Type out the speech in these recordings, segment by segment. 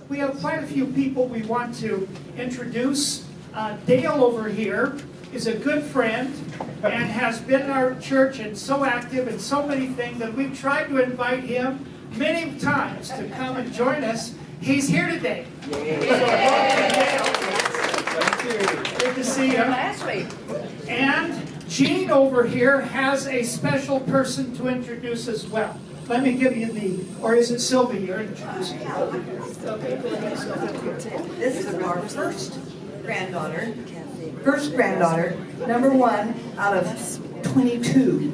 we have quite a few people we want to introduce. Dale over here is a good friend and has been in our church and so active in so many things that we've tried to invite him many times to come and join us. He's here today. Good to see you. And Jean over here has a special person to introduce as well. Let me give you or is it Sylvia you're introducing? This is our first granddaughter, number one out of 22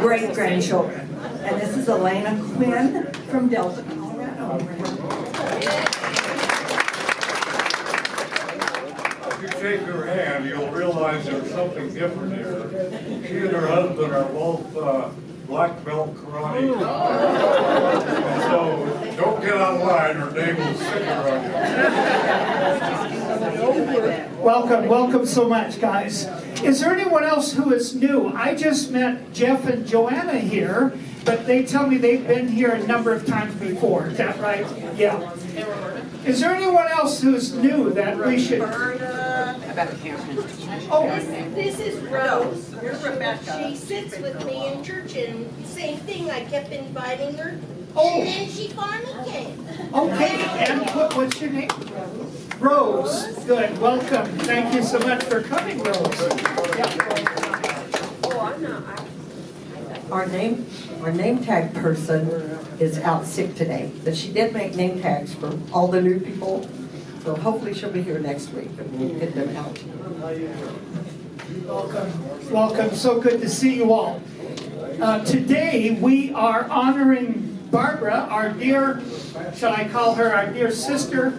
great-grandchildren. And this is Elena Quinn from Delta, Colorado. If you shake her hand, you'll realize there's something different here. She and her husband are both black belt karate. And so don't get online or Dave will sick her on you. Welcome so much, guys. Is there anyone else who is new? I just met Jeff and Joanna here, but they tell me they've been here a number of times before. Is that right? Yeah. Is there anyone else who's new that we should... Oh, This is Rose. She sits with me in church, and same thing, I kept inviting her, and then she finally came. okay. And what's your name? Rose. Good. Welcome. Thank you so much for coming, Rose. Our name tag person is out sick today, but she did make name tags for all the new people. So hopefully she'll be here next week and we'll get them out. Welcome. So good to see you all. Today we are honoring Barbara, our dear, shall I call her our dear sister,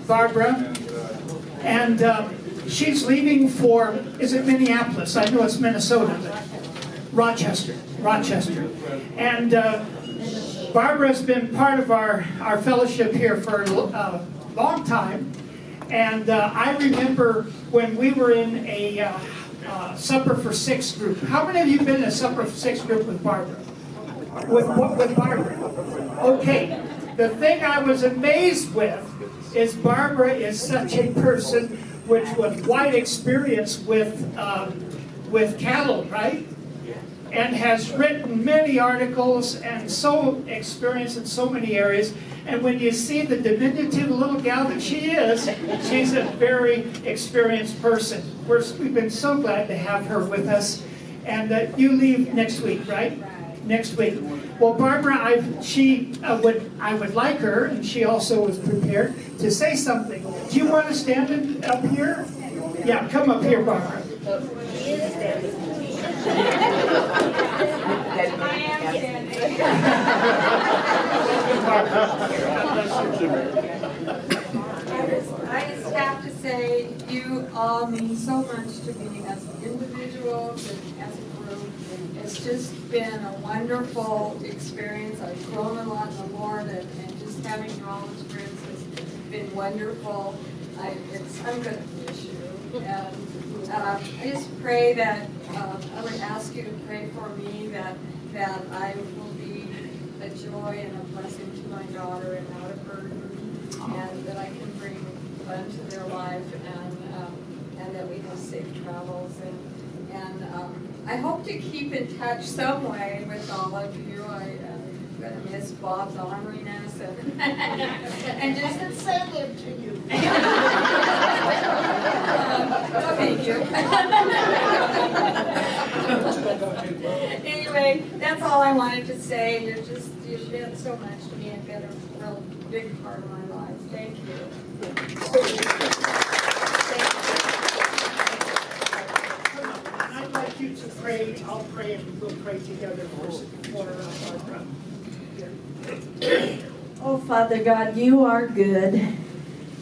Barbara. And she's leaving for, is it Minneapolis? I know it's Minnesota, but Rochester. And Barbara's been part of our fellowship here for a long time. And I remember when we were in a Supper for Six group. How many of you been in a Supper for Six group with Barbara? With Barbara? Okay. The thing I was amazed with is Barbara is such a person with wide experience with cattle, right? And has written many articles and so experienced in so many areas. And when you see the diminutive little gal that she is, she's a very experienced person. We've been so glad to have her with us. And you leave next week, right? Next week. Well, Barbara, I would like her, and she also was prepared to say something. Do you want to stand up here? Yeah, come up here, Barbara. She is standing. I just have to say, you all mean so much to me as individuals and as a group. It's just been a wonderful experience. I've grown a lot in the Lord, and just having you all as friends has been wonderful. I'm going to miss you. And I just pray that, I would ask you to pray for me that I will be a joy and a blessing to my daughter and not a burden, and that I can bring fun to their life, and that we have safe travels. And I hope to keep in touch some way with all of you. I'm going to miss Bob's honoring us and just Send him to you. thank you. Anyway, that's all I wanted to say. You've been so much to me and been a real big part of my life. Thank you. I'd like you to pray. I'll pray and we'll pray together for Barbara. Oh, Father God, you are good,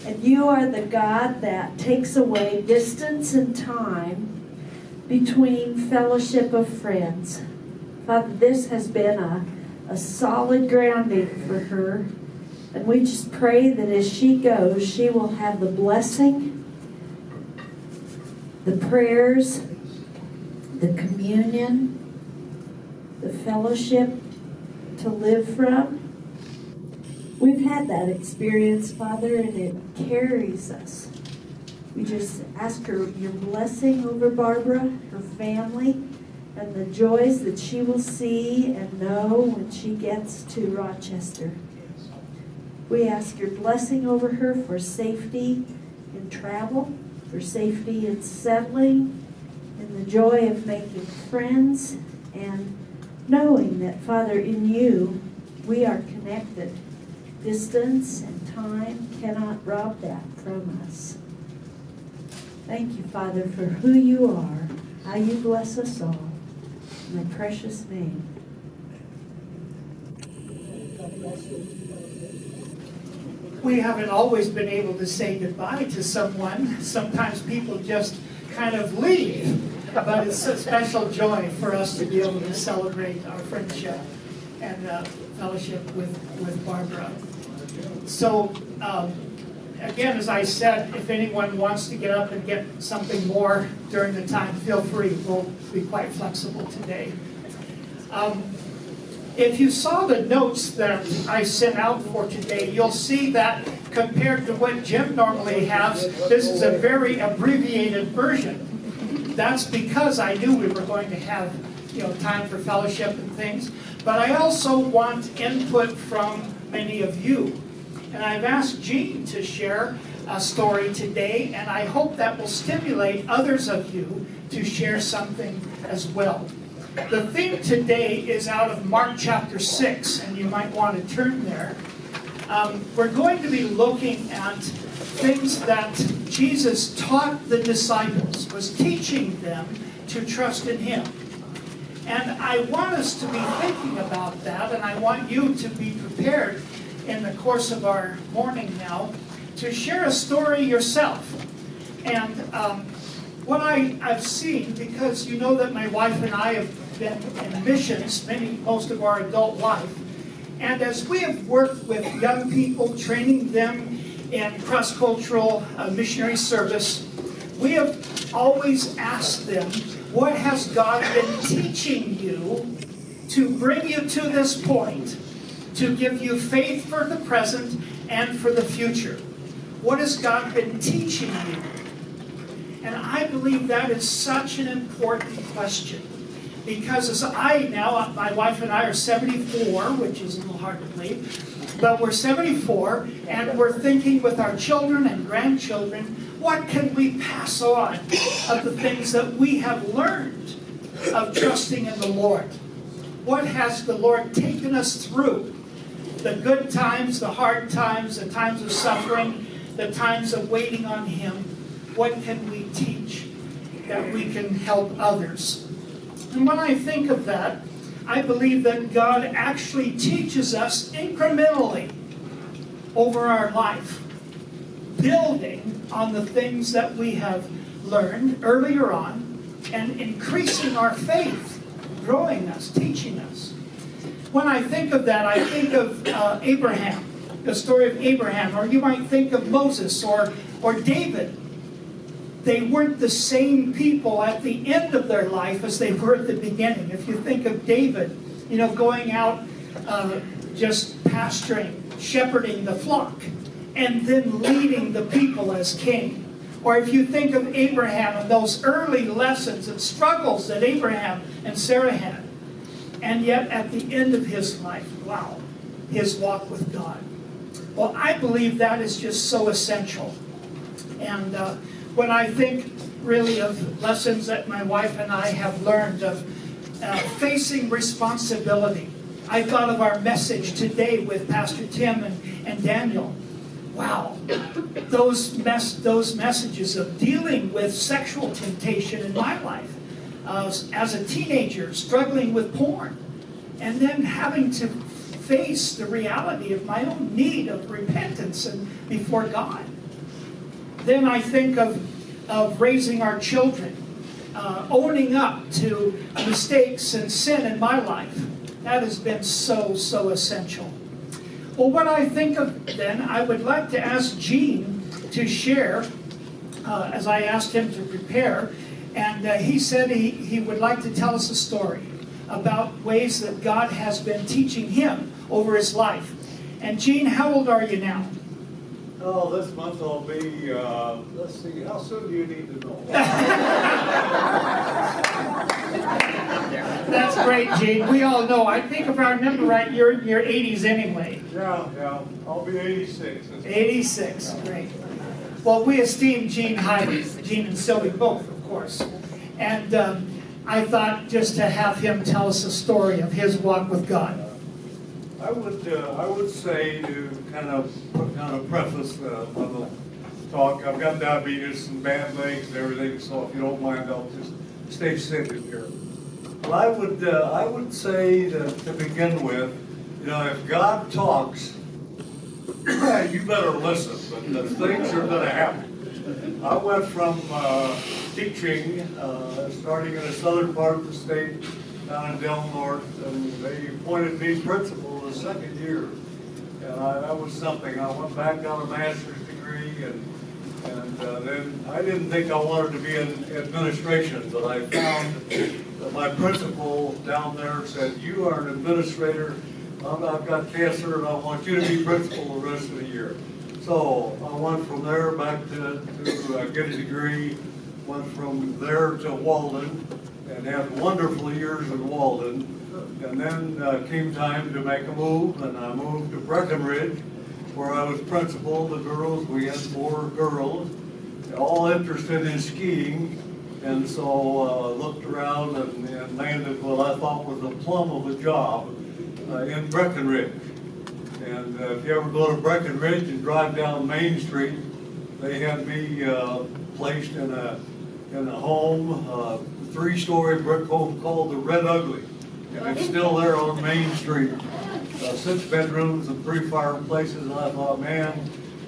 and you are the God that takes away distance and time between fellowship of friends. Father, this has been a solid grounding for her, and we just pray that as she goes, she will have the blessing, the prayers, the communion, the fellowship to live from. We've had that experience, Father, and it carries us. We just ask her your blessing over Barbara, her family, and the joys that she will see and know when she gets to Rochester. We ask your blessing over her for safety in travel, for safety in settling, in the joy of making friends, and knowing that, Father, in you we are connected. Distance and time cannot rob that from us. Thank you, Father, for who you are, how you bless us all. In thy precious name. We haven't always been able to say goodbye to someone. Sometimes people just kind of leave. But it's a special joy for us to be able to celebrate our friendship and fellowship with Barbara. So, again, as I said, if anyone wants to get up and get something more during the time, feel free. We'll be quite flexible today. If you saw the notes that I sent out for today, you'll see that compared to what Jim normally has, this is a very abbreviated version. That's because I knew we were going to have, time for fellowship and things. But I also want input from many of you. And I've asked Jean to share a story today, and I hope that will stimulate others of you to share something as well. The theme today is out of Mark chapter 6, and you might want to turn there. We're going to be looking at things that Jesus taught the disciples, was teaching them to trust in Him. And I want us to be thinking about that, and I want you to be prepared in the course of our morning now to share a story yourself. And what I've seen, because you know that my wife and I have been in missions most of our adult life, and as we have worked with young people, training them in cross-cultural missionary service, we have always asked them, what has God been teaching you to bring you to this point, to give you faith for the present and for the future? What has God been teaching you? And I believe that is such an important question. Because as my wife and I are 74, which is a little hard to believe, but we're 74, and we're thinking with our children and grandchildren, what can we pass on of the things that we have learned of trusting in the Lord? What has the Lord taken us through? The good times, the hard times, the times of suffering, the times of waiting on Him. What can we teach that we can help others? And when I think of that, I believe that God actually teaches us incrementally over our life, building on the things that we have learned earlier on and increasing our faith, growing us, teaching us. When I think of that, I think of Abraham, the story of Abraham, or you might think of Moses or David. They weren't the same people at the end of their life as they were at the beginning. If you think of David, going out just pasturing, shepherding the flock, and then leading the people as king. Or if you think of Abraham and those early lessons and struggles that Abraham and Sarah had, and yet at the end of his life, wow, his walk with God. Well, I believe that is just so essential. And when I think really of lessons that my wife and I have learned of facing responsibility, I thought of our message today with Pastor Tim and Daniel. Wow, those messages of dealing with sexual temptation in my life as a teenager, struggling with porn, and then having to face the reality of my own need of repentance and before God. Then I think of raising our children, owning up to mistakes and sin in my life. That has been so essential. Well, what I think of then, I would like to ask Gene to share, as I asked him to prepare, and he said he would like to tell us a story about ways that God has been teaching him over his life. And Gene, how old are you now? Oh, this month I'll be, let's see, how soon do you need to know? That's great, Gene. We all know. I think if I remember right, you're in your 80s anyway. Yeah, I'll be 86. 86, great. Well, we esteem Gene highly, Gene and Sylvie both, of course. And I thought just to have him tell us a story of his walk with God. I would say to kind of preface the talk, I've got diabetes and bad legs and everything, so if you don't mind, I'll just stay seated here. Well, I would say that to begin with, if God talks, you better listen, but things are going to happen. I went from teaching, starting in the southern part of the state, down in Del Norte, and they appointed me principal the second year. And that was something. I went back, got a master's degree, and then I didn't think I wanted to be in administration, but I found that my principal down there said, "You are an administrator. I've got cancer, and I want you to be principal the rest of the year." So I went from there back to get a degree, went from there to Walden, and had wonderful years in Walden. And then came time to make a move, and I moved to Breckenridge, where I was principal. The girls, we had 4 girls, all interested in skiing, and so looked around and landed what I thought was a plum of a job in Breckenridge. And if you ever go to Breckenridge and drive down Main Street, they had me placed in a home, 3-story brick home called the Red Ugly. And it's still there on Main Street. 6 bedrooms and 3 fireplaces. And I thought, man,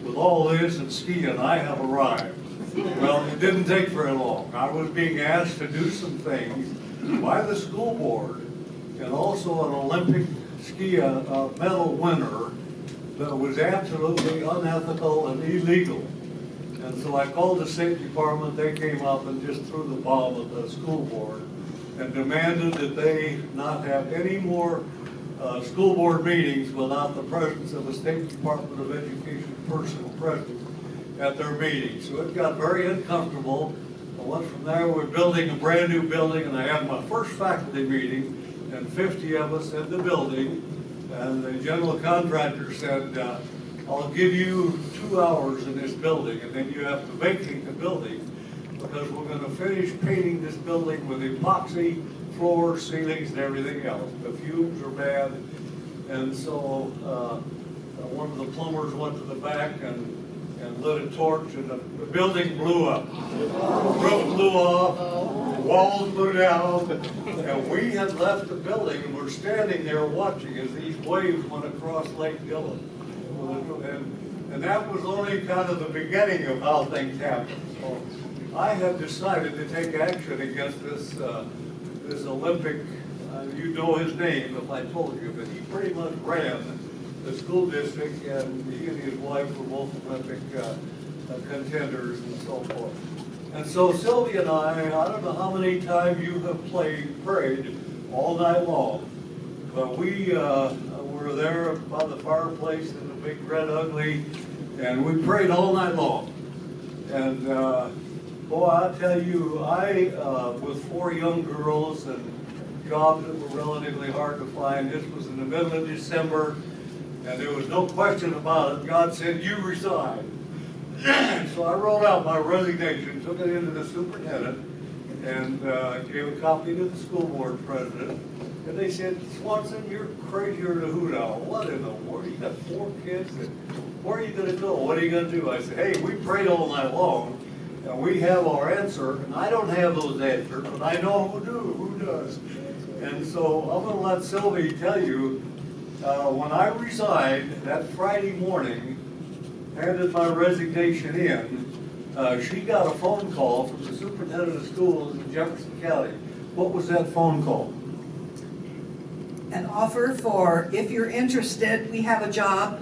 with all this and skiing, I have arrived. Well, it didn't take very long. I was being asked to do some things by the school board, and also an Olympic ski medal winner that was absolutely unethical and illegal. And so I called the state department. They came up and just threw the bomb at the school board and demanded that they not have any more school board meetings without the presence of a State Department of Education person present at their meetings. So it got very uncomfortable. I went from there. We're building a brand new building, and I had my first faculty meeting, and 50 of us in the building, and the general contractor said, "I'll give you 2 hours in this building, and then you have to vacate the building, because we're going to finish painting this building with epoxy floors, ceilings, and everything else. The fumes are bad." And so one of the plumbers went to the back and lit a torch, and the building blew up. The roof blew off, the walls blew down, and we had left the building, and we're standing there watching as these waves went across Lake Dillon. And that was only kind of the beginning of how things happened. So I have decided to take action against this Olympic, you know his name if I told you, but he pretty much ran the school district, and he and his wife were both Olympic contenders and so forth. And so Sylvia and I don't know how many times you have prayed all night long, but we were there by the fireplace in the big Red Ugly, and we prayed all night long. And boy, I tell you, with 4 young girls and jobs that were relatively hard to find, this was in the middle of December, and there was no question about it. God said, "You resign." So I wrote out my resignation, took it into the superintendent, and gave a copy to the school board president. And they said, "Swanson, you're crazier than a hoot owl. What in the world? You got 4 kids, and where are you going to go? What are you going to do?" I said, "Hey, we prayed all night long, and we have our answer, and I don't have those answers, but I know who does." And so I'm going to let Sylvie tell you, when I resigned that Friday morning, handed my resignation in, she got a phone call from the superintendent of schools in Jefferson County. What was that phone call? An offer for, if you're interested, we have a job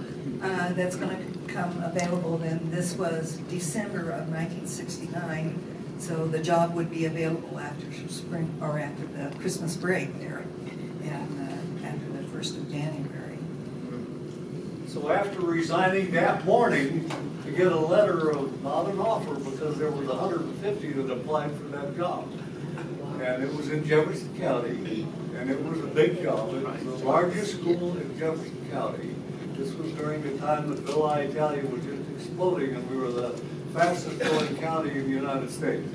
that's going to come available. Then this was December of 1969, so the job would be available after spring or after the Christmas break there, and after the 1st of January. So after resigning that morning, to get a letter of not an offer because there was 150 that applied for that job. And it was in Jefferson County, and it was a big job. It was the largest school in Jefferson County. This was during the time that Villa Italia was just exploding, and we were the fastest growing county in the United States.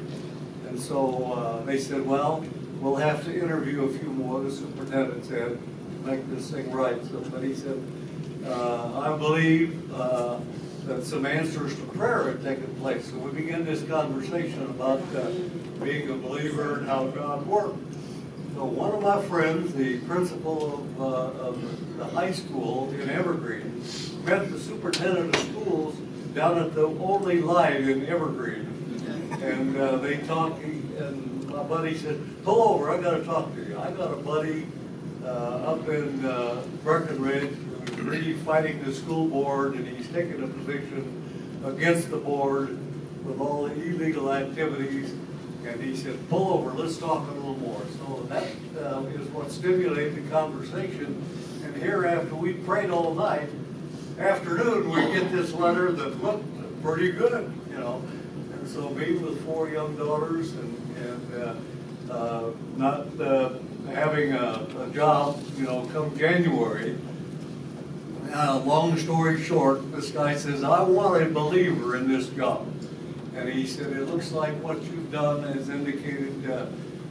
And so they said, well, we'll have to interview a few more, the superintendent said, to make this thing right. So, but he said, I believe that some answers to prayer had taken place. So we began this conversation about being a believer and how God worked. So one of my friends, the principal of the high school in Evergreen, met the superintendent of schools down at the only live in Evergreen. And they talked, and my buddy said, pull over, I gotta talk to you. I got a buddy up in Breckenridge who's really fighting the school board, and he's taking a position against the board with all the illegal activities. And he said, pull over, let's talk a little more. So that is what stimulated the conversation. And here, after we prayed all night, afternoon, we get this letter that looked pretty good, you know. And so me with 4 young daughters and not having a job, you know, come January. Long story short, this guy says, I want a believer in this job. And he said, it looks like what you've done has indicated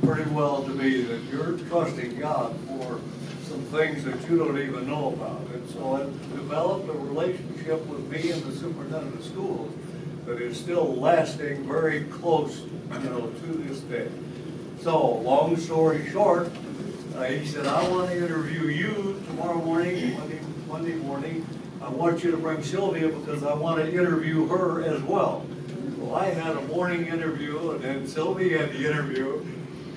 pretty well to me that you're trusting God for some things that you don't even know about. And so I developed a relationship with me and the superintendent of schools that is still lasting very close, you know, to this day. So, long story short, he said, I want to interview you tomorrow morning, Monday morning. I want you to bring Sylvia because I want to interview her as well. So I had a morning interview, and then Sylvia had the interview,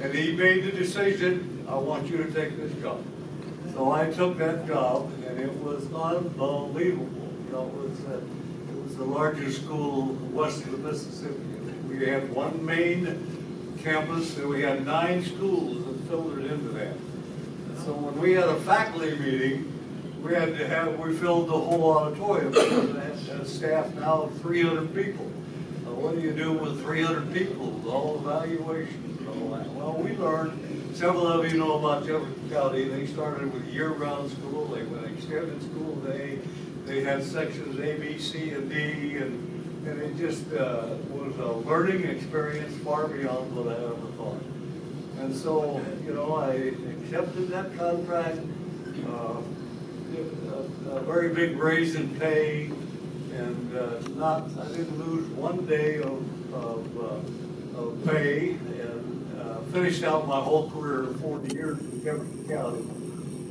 and he made the decision, I want you to take this job. So I took that job, and it was unbelievable. You know, it was the largest school west of the Mississippi. We had one main campus, and we had 9 schools that filtered into that. And so when we had a faculty meeting, we filled the whole auditorium because I had a staff now of 300 people. What do you do with 300 people, all evaluations and all that? Well, we learned, several of you know about Jefferson County, they started with year-round school, they went extended school day, they had sections A, B, C, and D, and it just was a learning experience far beyond what I ever thought. And so, you know, I accepted that contract, a very big raise in pay, and I didn't lose one day of pay, and finished out my whole career of 40 years in Jefferson County,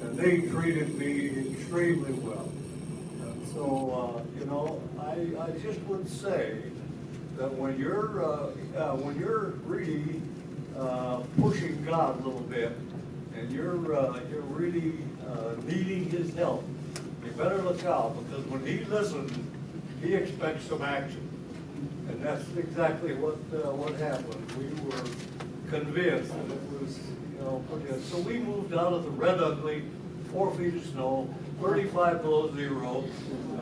and they treated me extremely well. And so, you know, I just would say that when you're really pushing God a little bit, and you're really needing His help, you better look out, because when He listens, He expects some action. And that's exactly what happened. We were convinced that it was, you know, pretty good. So we moved out of the red ugly, 4 feet of snow, 35 below zero.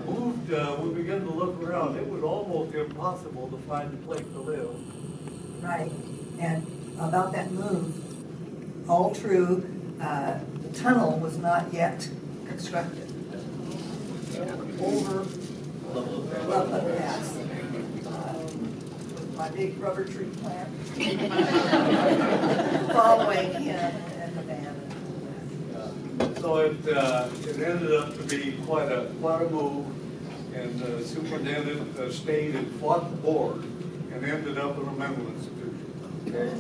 Moved, we began to look around. It was almost impossible to find a place to live. Right, and about that move, all true, the tunnel was not yet constructed. Over Loveland Pass, my big rubber tree plant, following him and the band. So it ended up to be quite a move, and the superintendent stayed and fought the board and ended up in a mental institution. Okay?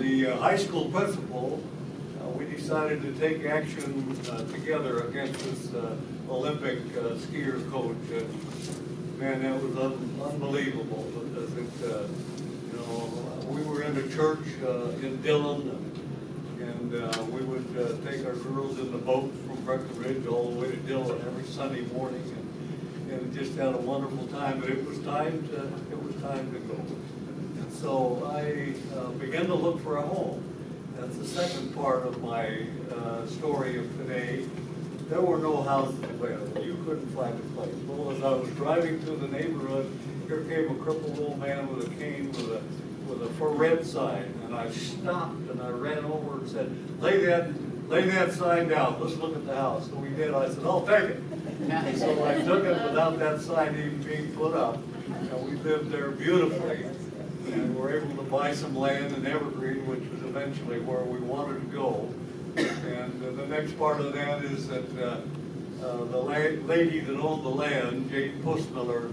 The high school principal, we decided to take action together against this Olympic skier coach. Man, that was unbelievable, because it, you know, we were in a church in Dillon, and we would take our girls in the boat from Breckenridge all the way to Dillon every Sunday morning, and just had a wonderful time. But it was time to go. And so I began to look for a home. That's the second part of my story of today. there were no houses available. You couldn't find a place. Well, as I was driving through the neighborhood, here came a crippled old man with a cane with a for rent sign. And I stopped and I ran over and said, lay that sign down. Let's look at the house. So we did. I said, I'll take it. And so I took it without that sign even being put up. And we lived there beautifully. And were able to buy some land in Evergreen, which was eventually where we wanted to go. And the next part of that is that the lady that owned the land, Jane Pussmiller,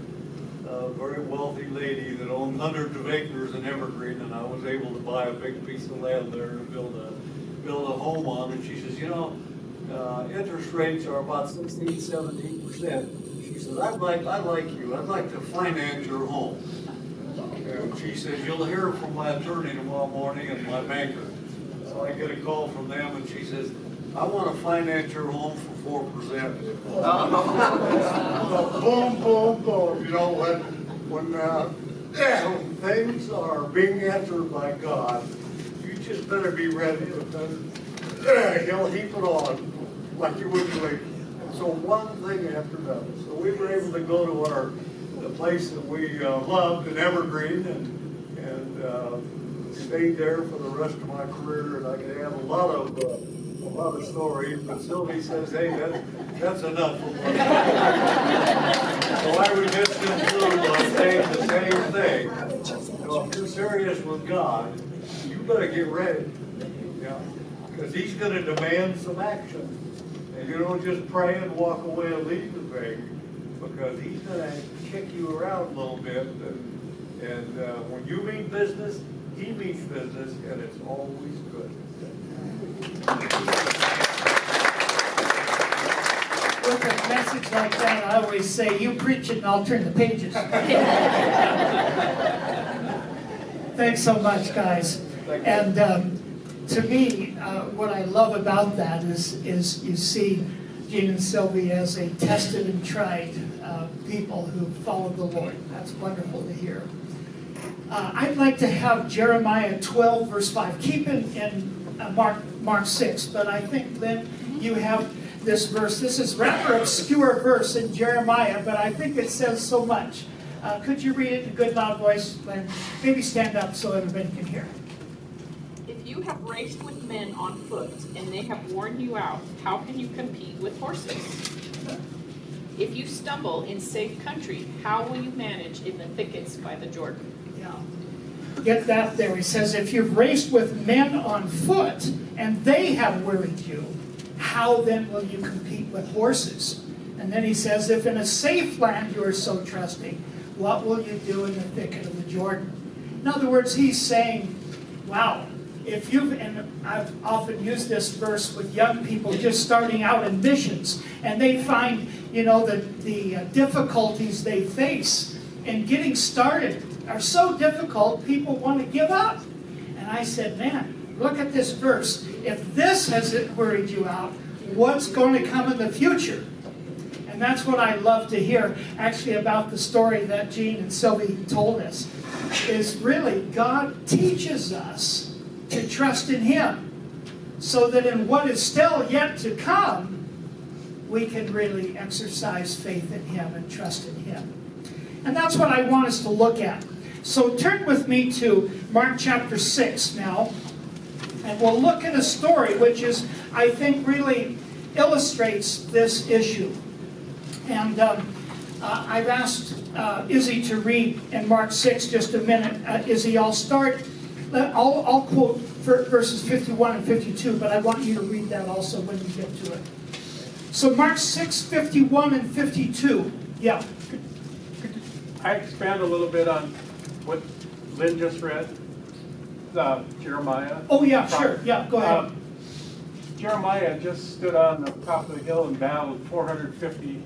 a very wealthy lady that owned hundreds of acres in Evergreen, and I was able to buy a big piece of land there to build a home on. And she says, you know, interest rates are about 16, 17%. She says, I'd like you. I'd like to finance your home. And she says, you'll hear from my attorney tomorrow morning and my banker. So I get a call from them, and she says, I want to finance your home for 4%. Boom, boom, boom. You know, when things are being answered by God, you just better be ready, because he'll heap it on like you wouldn't believe. So one thing after another. So we were able to go to the place that we loved in Evergreen, and stayed there for the rest of my career. And I could have a lot of stories, but Sylvie says, hey, that's enough for one. So I would just conclude by saying the same thing. You know, if you're serious with God, you better get ready. Yeah, because He's going to demand some action. And you don't just pray and walk away and leave the thing, because He's going to kick you around a little bit. And when you mean business, He means business, and it's always good. With a message like that, I always say, you preach it and I'll turn the pages. Thanks so much, guys. And to me, what I love about that is you see Gene and Sylvie as a tested and tried people who follow the Lord. That's wonderful to hear. I'd like to have Jeremiah 12, verse 5. Keep in Mark 6, but I think, Lynn, you have this verse. This is a rather obscure verse in Jeremiah, but I think it says so much. Could you read it in a good loud voice, Lynn? Maybe stand up so everybody can hear. If you have raced with men on foot and they have worn you out, how can you compete with horses? If you stumble in safe country, how will you manage in the thickets by the Jordan? Yeah. Get that there. He says, if you've raced with men on foot and they have worried you, how then will you compete with horses? And then he says, if in a safe land you are so trusting, what will you do in the thicket of the Jordan? In other words, he's saying, wow, if you've, and I've often used this verse with young people just starting out in missions, and they find, you know, the difficulties they face in getting started are so difficult, people want to give up. And I said, man, look at this verse. If this has worried you out, what's going to come in the future? And that's what I love to hear, actually, about the story that Gene and Sylvie told us, is really God teaches us to trust in Him, so that in what is still yet to come, we can really exercise faith in Him and trust in Him. And that's what I want us to look at. So turn with me to Mark chapter 6 now, and we'll look at a story which is, I think, really illustrates this issue. And I've asked Izzy to read in Mark 6 just a minute. Izzy, I'll start. I'll quote verses 51 and 52, but I want you to read that also when you get to it. So Mark 6, 51 and 52. Yeah. I expand a little bit on what Lynn just read, Jeremiah. Oh, yeah, sure. Yeah, go ahead. Jeremiah just stood on the top of the hill and battled 450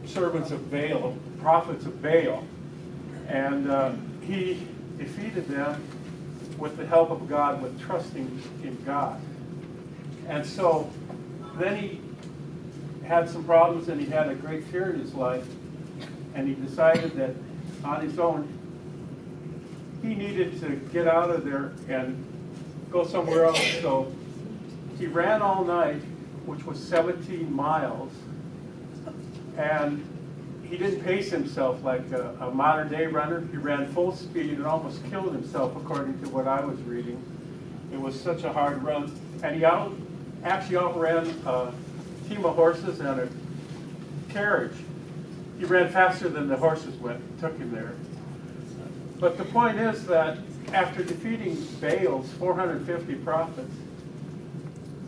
servants of Baal, prophets of Baal. And he defeated them with the help of God, with trusting in God. And so then he had some problems, and he had a great fear in his life. And he decided that on his own, he needed to get out of there and go somewhere else. So he ran all night which was 17 miles. And he didn't pace himself like a modern day runner. He ran full speed and almost killed himself, according to what I was reading. It was such a hard run. And he actually outran a team of horses and a carriage. He ran faster than the horses went. It took him there. But the point is that after defeating Baal's 450 prophets,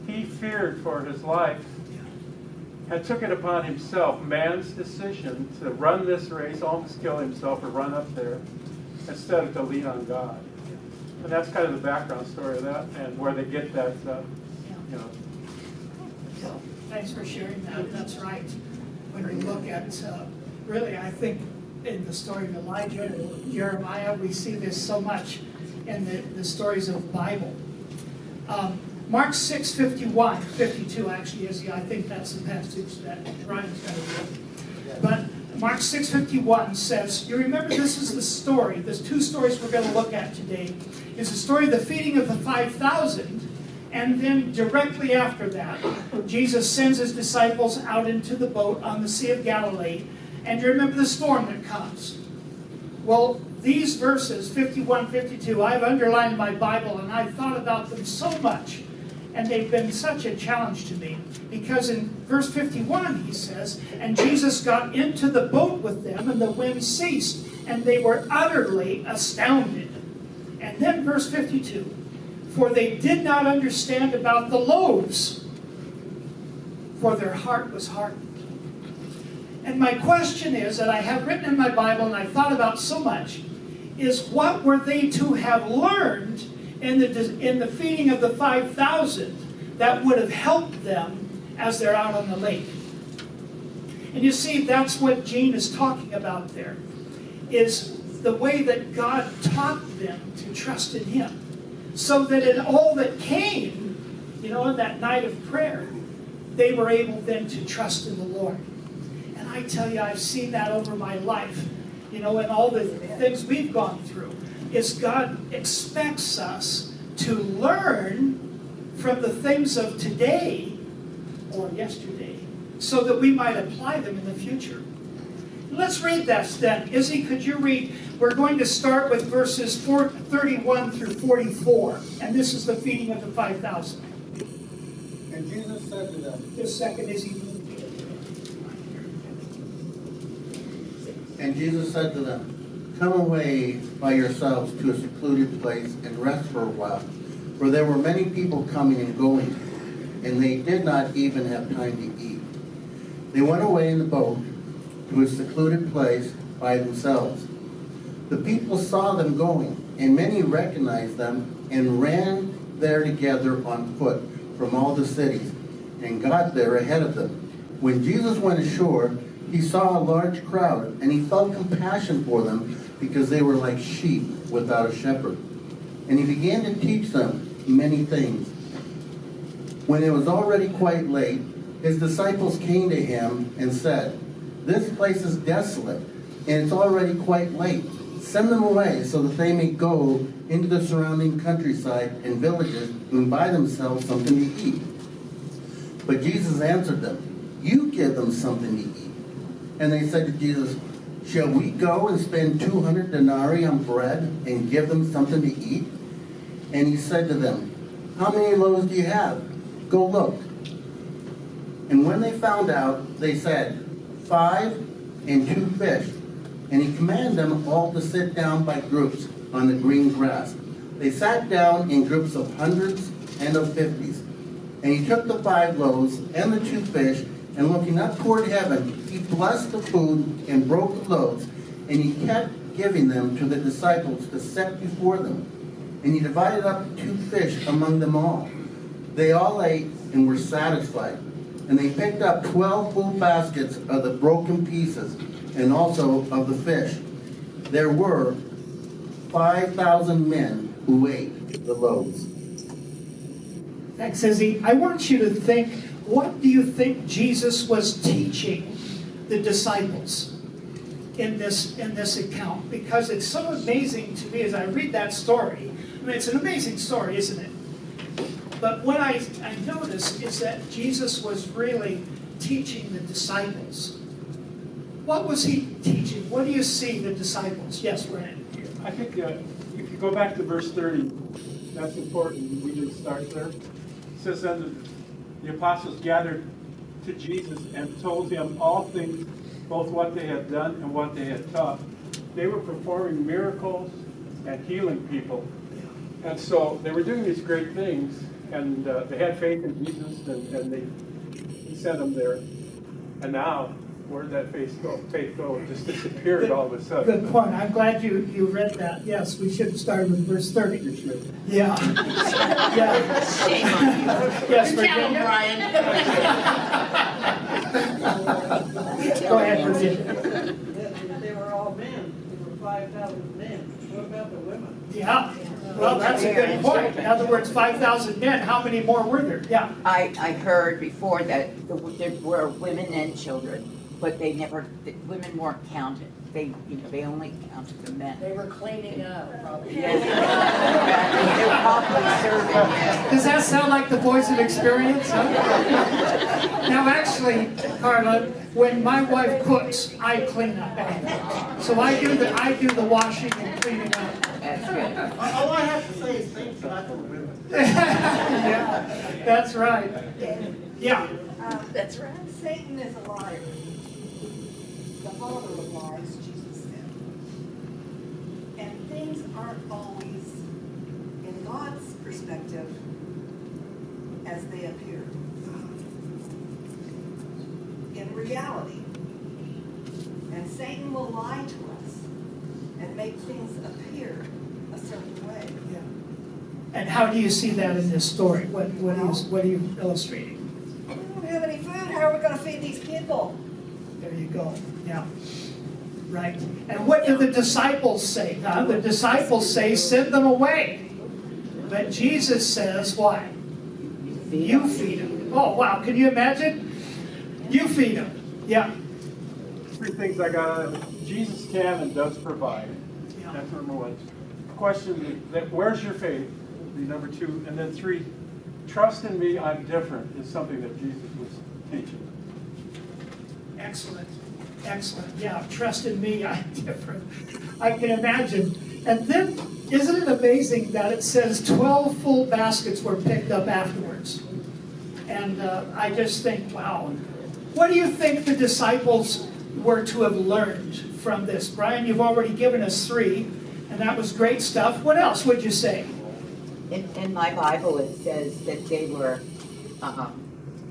he feared for his life and took it upon himself, man's decision, to run this race, almost kill himself or run up there, instead of to lean on God. And that's kind of the background story of that, and where they get that, you know. So, thanks for sharing that. That's right. When we look at, really, I think in the story of Elijah and Jeremiah, we see this so much in the stories of the Bible. Mark 6:51, 52 actually is, I think that's the passage that Ryan's going to read. But Mark 6:51 says, you remember this is the story, there's two stories we're going to look at today. Is the story of the feeding of the 5,000, and then directly after that, Jesus sends his disciples out into the boat on the Sea of Galilee, and you remember the storm that comes. Well, these verses, 51, 52, I've underlined in my Bible, and I've thought about them so much. And they've been such a challenge to me. Because in verse 51, he says, and Jesus got into the boat with them, and the wind ceased, and they were utterly astounded. And then verse 52, for they did not understand about the loaves, for their heart was hardened. And my question is, that I have written in my Bible, and I've thought about so much, is what were they to have learned in the feeding of the 5,000 that would have helped them as they're out on the lake? And you see, that's what Gene is talking about there, is the way that God taught them to trust in him. So that in all that came, in that night of prayer, they were able then to trust in the Lord. And I tell you, I've seen that over my life, in all the things we've gone through, is God expects us to learn from the things of today or yesterday so that we might apply them in the future. Let's read that then. Izzy, could you read? We're going to start with verses 31 through 44, and this is the feeding of the 5,000. And Jesus said to them, Just a second, Izzy. And Jesus said to them, come away by yourselves to a secluded place and rest for a while. For there were many people coming and going, and they did not even have time to eat. They went away in the boat to a secluded place by themselves. The people saw them going, and many recognized them and ran there together on foot from all the cities and got there ahead of them. When Jesus went ashore, he saw a large crowd, and he felt compassion for them because they were like sheep without a shepherd. And he began to teach them many things. When it was already quite late, his disciples came to him and said, this place is desolate, and it's already quite late. Send them away so that they may go into the surrounding countryside and villages and buy themselves something to eat. But Jesus answered them, you give them something to eat. And they said to Jesus, shall we go and spend 200 denarii on bread and give them something to eat? And he said to them, how many loaves do you have? Go look. And when they found out, they said, 5 and 2 fish. And he commanded them all to sit down by groups on the green grass. They sat down in groups of hundreds and of 50s. And he took the 5 loaves and the 2 fish, and looking up toward heaven, he blessed the food and broke the loaves, and he kept giving them to the disciples to set before them. And he divided up 2 fish among them all. They all ate and were satisfied. And they picked up 12 full baskets of the broken pieces, and also of the fish. There were 5,000 men who ate the loaves. Thanks, Izzy. I want you to think, what do you think Jesus was teaching the disciples in this account? Because it's so amazing to me as I read that story. I mean, it's an amazing story, isn't it? But what I noticed is that Jesus was really teaching the disciples. What was he teaching? What do you see the disciples? Yes, Brandon. I think if you go back to verse 30, that's important. We didn't start there. It says, then the apostles gathered to Jesus and told him all things, both what they had done and what they had taught. They were performing miracles and healing people. And so they were doing these great things, and they had faith in Jesus, and he sent them there. And now, where did that faith go? It just disappeared all of a sudden. Good point. I'm glad you read that. Yes, we should have started with verse 30. You should. Yeah. Yeah. Shame on you. Yes, Tell him, Virginia. Brian. Go ahead, Virginia. They were all men. There were 5,000 men. What about the women? Yeah. Well, that's a good point. In other words, 5,000 men. How many more were there? Yeah. I heard before that there were women and children, but the women weren't counted. They only counted the men. They were cleaning up, probably. Yes. They were probably serving, yes. Does that sound like the voice of experience? Huh? Now, actually, Carla, when my wife cooks, I clean up afterwards. So I do the washing and cleaning up. That's good. All I have to say is thanks God for women. Yeah, that's right. Yeah. That's right. Satan is a liar. The father of lies, Jesus said. And things aren't always, in God's perspective, as they appear. In reality, and Satan will lie to us and make things appear a certain way. Yeah. And how do you see that in this story? What are you illustrating? We don't have any food. How are we going to feed these people? There you go. Yeah. Right. And what do the disciples say? Huh? The disciples say, send them away. But Jesus says, what? You feed them. Oh, wow. Can you imagine? You feed them. Yeah. Three things I got out of it. Jesus can and does provide. Yeah. That's number one. Question, where's your faith? Would be number two. And then three, trust in me, I'm different, is something that Jesus was teaching. Excellent. Excellent. Yeah, trust in me, I'm different. I can imagine. And then, isn't it amazing that it says 12 full baskets were picked up afterwards? And I just think, wow. What do you think the disciples were to have learned from this? Brian, you've already given us 3, and that was great stuff. What else would you say? In my Bible, it says that they were,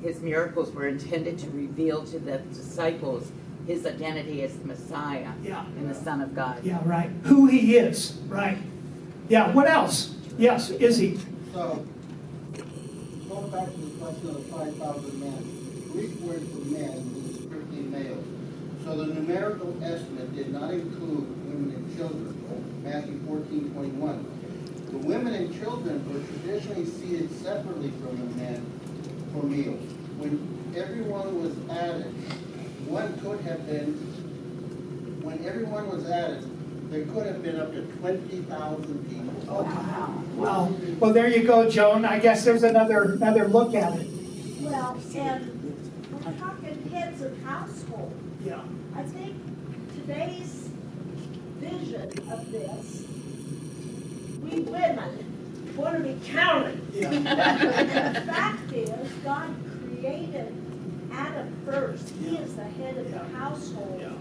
his miracles were intended to reveal to the disciples his identity as the Messiah and the Son of God. Yeah, right. Who he is, right. Yeah, what else? Yes, Izzy. So, going back to the question of 5,000 men, the Greek word for men is strictly male. So the numerical estimate did not include women and children, Matthew 14:21. The women and children were traditionally seated separately from the men for meals. When everyone was added, when everyone was added, there could have been up to 20,000 people. Oh, wow. Well, there you go, Joan. I guess there's another look at it. Well, and we're talking heads of household. Yeah. I think today's vision of this, we women want to be counted. Yeah. The fact is, God created Adam first. He is the head of the household. Yeah.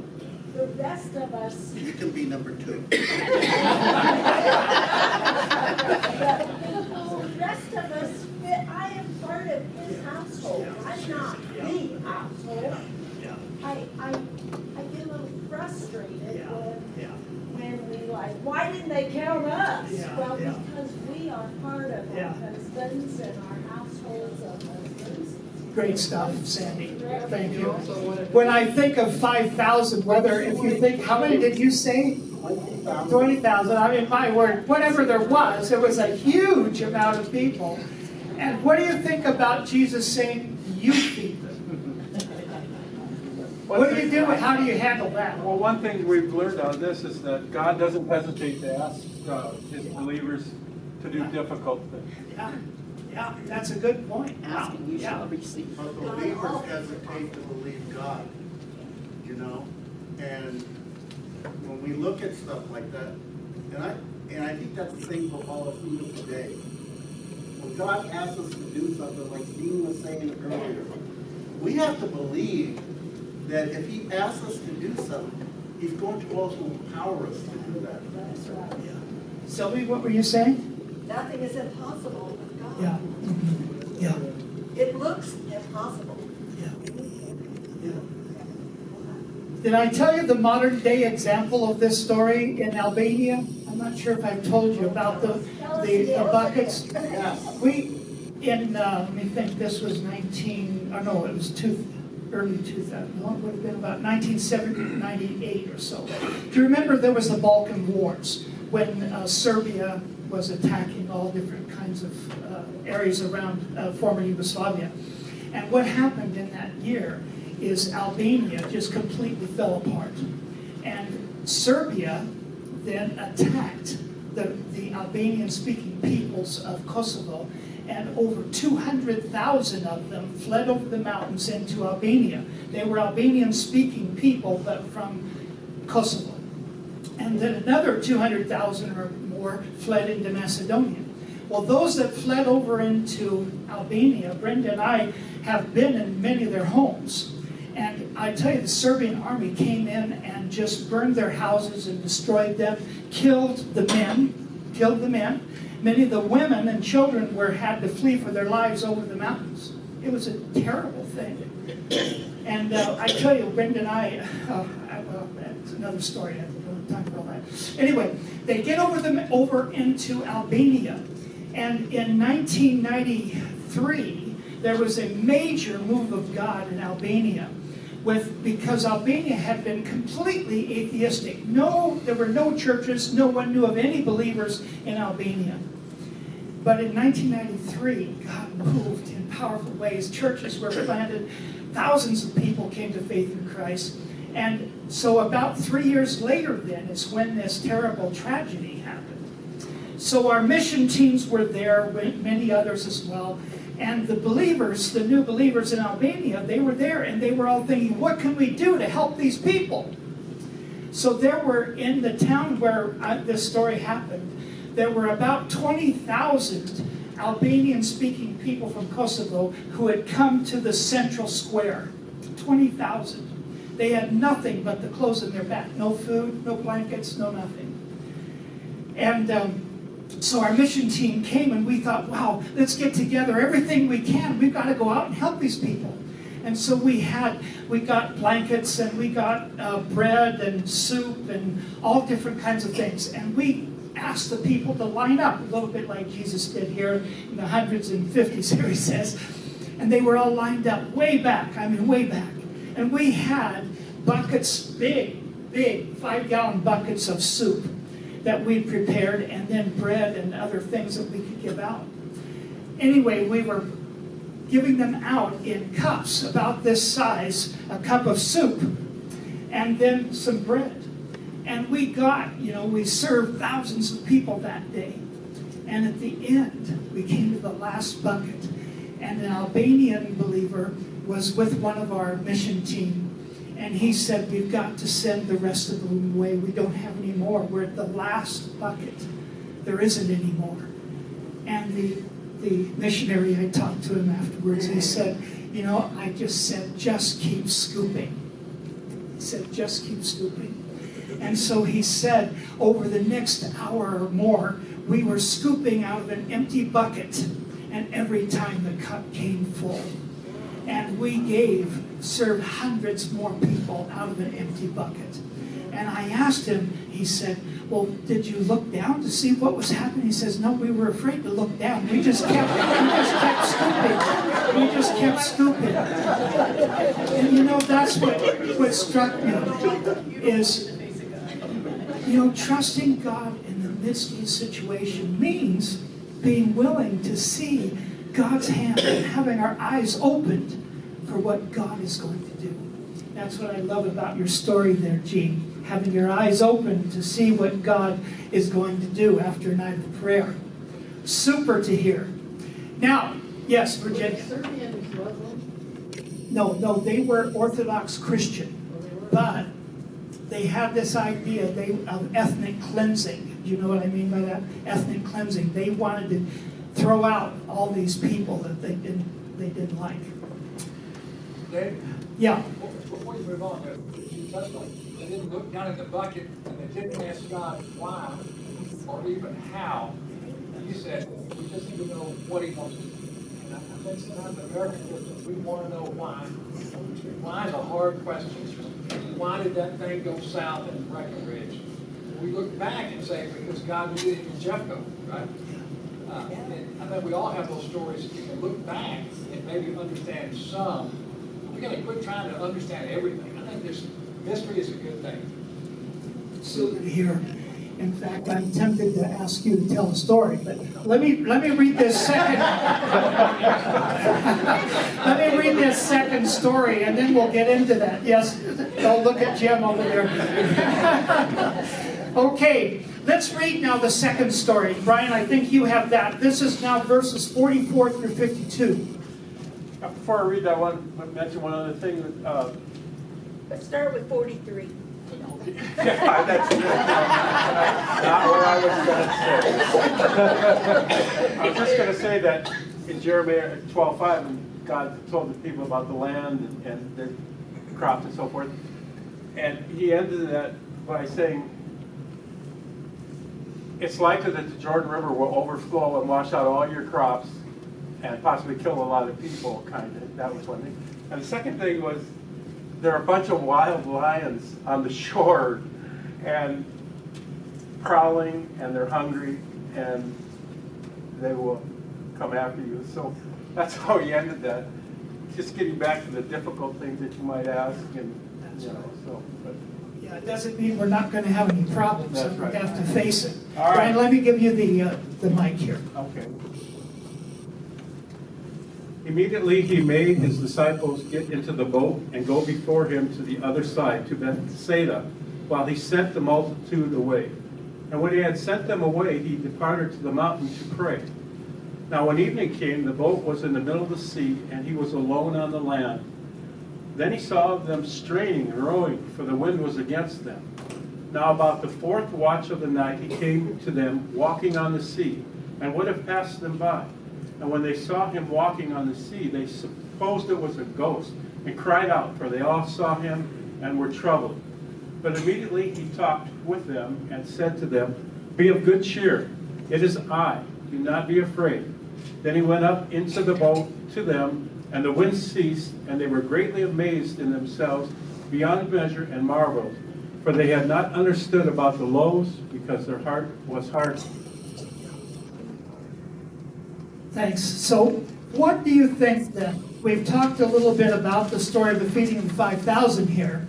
The rest of us, You can be number 2. the rest of us fit. I am part of his household. I'm not the household. Yeah. I get a little frustrated Yeah. when we like, why didn't they count us? Yeah, Well, yeah. because we are part of Yeah. our husbands and our households of husbands. Great stuff, Sandy. Thank you. When I think of 5,000, if you think, how many did you say? 20,000. I mean, my word, whatever there was a huge amount of people. And what do you think about Jesus saying, you feed them? What do you do? How do you handle that? Well, one thing we've learned out of this is that God doesn't hesitate to ask his believers to do difficult things. Yeah. Yeah, that's a good point. Wow. Asking, you Yeah. shall receive. But believers hesitate to believe God, you know? And when we look at stuff like that, and I think that's the same for all of us today. When God asks us to do something, like Dean was saying earlier, we have to believe that if he asks us to do something, he's going to also empower us to do that. That's right. Yeah. Sylvie, what were you saying? Nothing is impossible with God. Yeah. Mhm. Yeah. It looks impossible. Yeah. Yeah. Did I tell you the modern day example of this story in Albania? I'm not sure if I've told you about the buckets. Let me think, this was early 2000, no, it would have been about 1970, 98 or so. Do you remember there was the Balkan Wars when Serbia was attacking all different kinds of areas around former Yugoslavia? And what happened in that year is Albania just completely fell apart. And Serbia then attacked the Albanian-speaking peoples of Kosovo, and over 200,000 of them fled over the mountains into Albania. They were Albanian-speaking people, but from Kosovo. And then another 200,000 or more fled into Macedonia. Well, those that fled over into Albania, Brenda and I have been in many of their homes. And I tell you, the Serbian army came in and just burned their houses and destroyed them, killed the men. Many of the women and children had to flee for their lives over the mountains. It was a terrible thing. And I tell you, Brenda and I, well, that's another story. I don't have time for all that. Anyway, they get over into Albania. And in 1993, there was a major move of God in Albania, because Albania had been completely atheistic. There were no churches, no one knew of any believers in Albania. But in 1993, God moved in powerful ways. Churches were planted, thousands of people came to faith in Christ. And so about 3 years later then is when this terrible tragedy happened. So our mission teams were there, many others as well. And the believers, the new believers in Albania, they were there and they were all thinking, what can we do to help these people? So there were, in the town where this story happened, there were about 20,000 Albanian-speaking people from Kosovo who had come to the central square. 20,000. They had nothing but the clothes on their back. No food, no blankets, no nothing. And so our mission team came and we thought, wow, let's get together everything we can. We've got to go out and help these people. And so we got blankets and we got bread and soup and all different kinds of things. And we asked the people to line up, a little bit like Jesus did here in the hundreds and fifties, here he says. And they were all lined up way back, way back. And we had buckets, big 5-gallon buckets of soup that we prepared, and then bread and other things that we could give out. Anyway, we were giving them out in cups about this size, a cup of soup, and then some bread. And we served thousands of people that day. And at the end, we came to the last bucket, and an Albanian believer was with one of our mission team. And he said, we've got to send the rest of them away. We don't have any more. We're at the last bucket. There isn't any more. And the missionary, I talked to him afterwards, he said, I just said, just keep scooping. He said, just keep scooping. And so he said, over the next hour or more, we were scooping out of an empty bucket, and every time the cup came full. And we served hundreds more people out of an empty bucket. And I asked him, he said, well, did you look down to see what was happening? He says, no, we were afraid to look down. We just kept scooping. And that's what struck me is, trusting God in the midst of the situation means being willing to see God's hand and having our eyes opened for what God is going to do. That's what I love about your story there, Jean. Having your eyes open to see what God is going to do after a night of prayer. Super to hear. Now, yes, Virginia. Serbians Muslim? No, they were Orthodox Christian, but they had this idea of ethnic cleansing. Do you know what I mean by that? Ethnic cleansing. They wanted to throw out all these people that they didn't like. Dave? Yeah. Before you move on, you touched on, they didn't look down in the bucket and they didn't ask God why or even how. You said, we just need to know what he wants to do. And I think sometimes in American we want to know why. Why is a hard question. Why did that thing go south in Breckenridge? We look back and say, because God did it in Jeffco, right? And I think we all have those stories that you can look back and maybe understand some. We got to quit trying to understand everything. I think mystery is a good thing. So here, in fact, I'm tempted to ask you to tell a story, but let me read this second. Let me read this second story, and then we'll get into that. Yes, don't look at Jim over there. Okay, let's read now the second story. Brian, I think you have that. This is now verses 44 through 52. Before I read that one, I mention one other thing. Let's start with 43. Yeah, that's not what I was going to say. I was just going to say that in Jeremiah 12:5, when God told the people about the land and their crops and so forth, and he ended that by saying, it's likely that the Jordan River will overflow and wash out all your crops and possibly kill a lot of people, kind of. That was one thing. And the second thing was, there are a bunch of wild lions on the shore and prowling, and they're hungry, and they will come after you. So that's how he ended that. Just getting back to the difficult things that you might ask, and you know, so. But. Yeah, it doesn't mean we're not going to have any problems. That's right. We have to face it. All right. Brian, let me give you the mic here. Okay. Immediately he made his disciples get into the boat and go before him to the other side, to Bethsaida, while he sent the multitude away. And when he had sent them away, he departed to the mountain to pray. Now when evening came, the boat was in the middle of the sea, and he was alone on the land. Then he saw them straining and rowing, for the wind was against them. Now about the fourth watch of the night he came to them walking on the sea, and would have passed them by. And when they saw him walking on the sea, they supposed it was a ghost, and cried out, for they all saw him and were troubled. But immediately he talked with them and said to them, Be of good cheer, it is I, do not be afraid. Then he went up into the boat to them, and the wind ceased, and they were greatly amazed in themselves beyond measure and marveled, for they had not understood about the loaves, because their heart was hardened. Thanks. So, what do you think then? We've talked a little bit about the story of the feeding of the 5,000 here.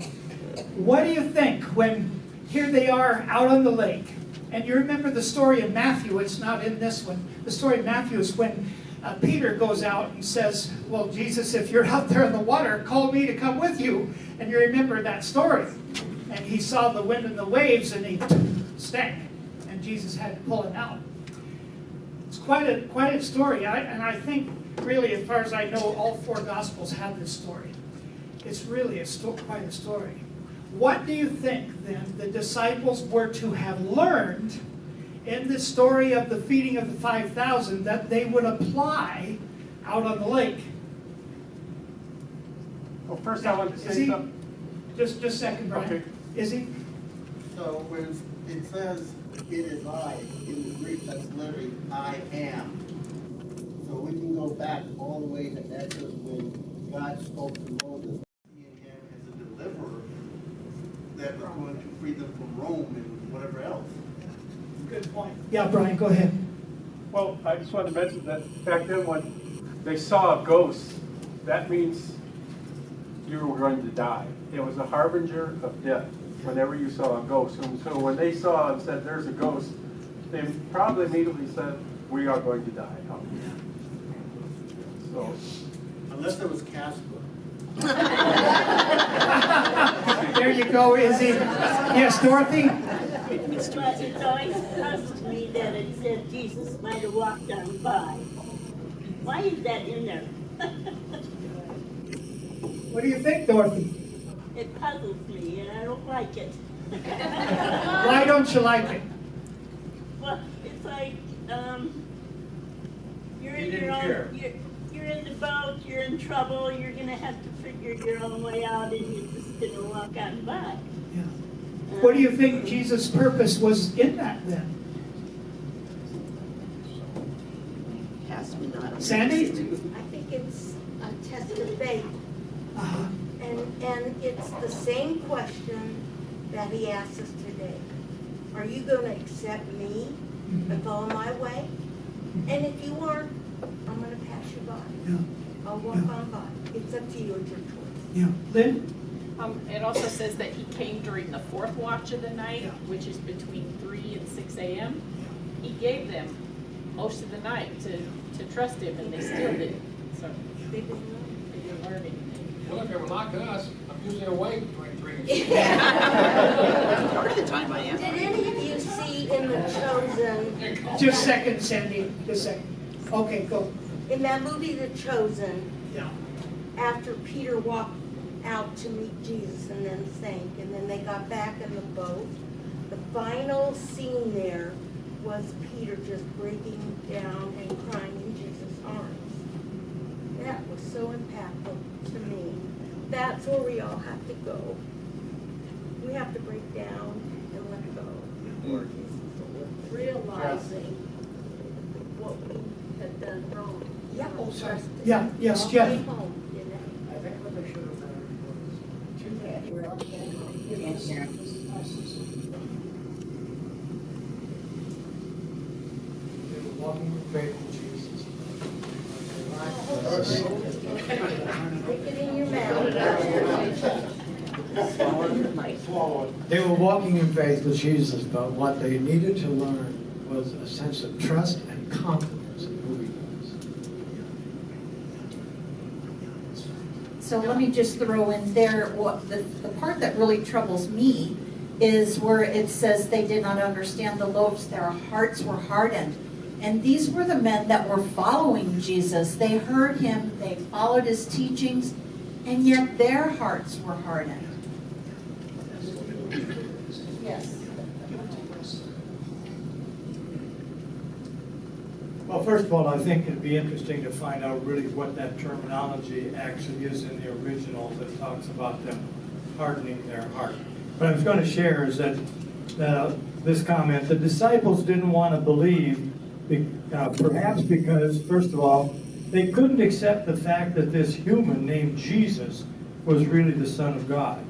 What do you think when here they are out on the lake? And you remember the story of Matthew, it's not in this one. The story of Matthew is when Peter goes out and says, well, Jesus, if you're out there in the water, call me to come with you. And you remember that story. And he saw the wind and the waves, and he stank. And Jesus had to pull him out. It's quite a story. And I think, really, as far as I know, all four Gospels have this story. It's really quite a story. What do you think, then, the disciples were to have learned in the story of the feeding of the 5,000 that they would apply out on the lake? Well, first I want to say something. Just a second, Brian. Okay. Is he? So when it says, it is I, in the Greek, that's literally, I am. So we can go back all the way to Exodus when God spoke to Moses, seeing him as a deliverer that was going to free them from Rome and whatever else. Good point. Yeah, Brian, go ahead. Well, I just wanted to mention that back then when they saw a ghost, that means you were going to die. It was a harbinger of death whenever you saw a ghost. And so when they saw and said, there's a ghost, they probably immediately said, we are going to die. So, Unless it was Casper. There you go, Izzy. Yes, Dorothy? But it's always puzzled me that it said Jesus might have walked on by. Why is that in there? What do you think, Dorothy? It puzzles me and I don't like it. Why don't you like it? Well, it's like, you're You in didn't your own, care. you're in the boat, you're in trouble, you're gonna have to figure your own way out and you're just gonna walk on by. What do you think Jesus' purpose was in that then? Sandy? I think it's a test of faith. And it's the same question that he asked us today. Are you gonna accept me and follow my way? And if you aren't, I'm gonna pass you by. Yeah. I'll walk on by. It's up to you, it's your choice. Yeah. Lynn? It also says that he came during the fourth watch of the night, Yeah. which is between 3 and 6 a.m. He gave them most of the night to trust him, and they still didn't. So They didn't know. they didn't learn anything. Well, if they were like us, I'm usually awake between 3 and 6. Part of the time I am. Did any of you see in The Chosen, Just a second, Sandy. Just a second. Okay, go. in that movie The Chosen, Yeah. after Peter walked out to meet Jesus and then sank, and then they got back in the boat, the final scene there was Peter just breaking down and crying in Jesus' arms. That was so impactful to me. That's where we all have to go. We have to break down and let go. Lord Jesus, realizing what we had done wrong. Yeah, oh, sorry. Yeah, yes, All Jeff. came home, you know. I think what they should have done was two They were walking in faith with Jesus. Stick it in your mouth. They were walking in faith with Jesus, but what they needed to learn was a sense of trust and confidence in who he was. So let me just throw in there, what the part that really troubles me is where it says they did not understand the loaves, their hearts were hardened. And these were the men that were following Jesus. They heard him, they followed his teachings, and yet their hearts were hardened. Yes. Well, first of all, I think it'd be interesting to find out really what that terminology actually is in the original that talks about them hardening their heart. What I was going to share is that this comment, the disciples didn't want to believe, perhaps because, first of all, they couldn't accept the fact that this human named Jesus was really the Son of God.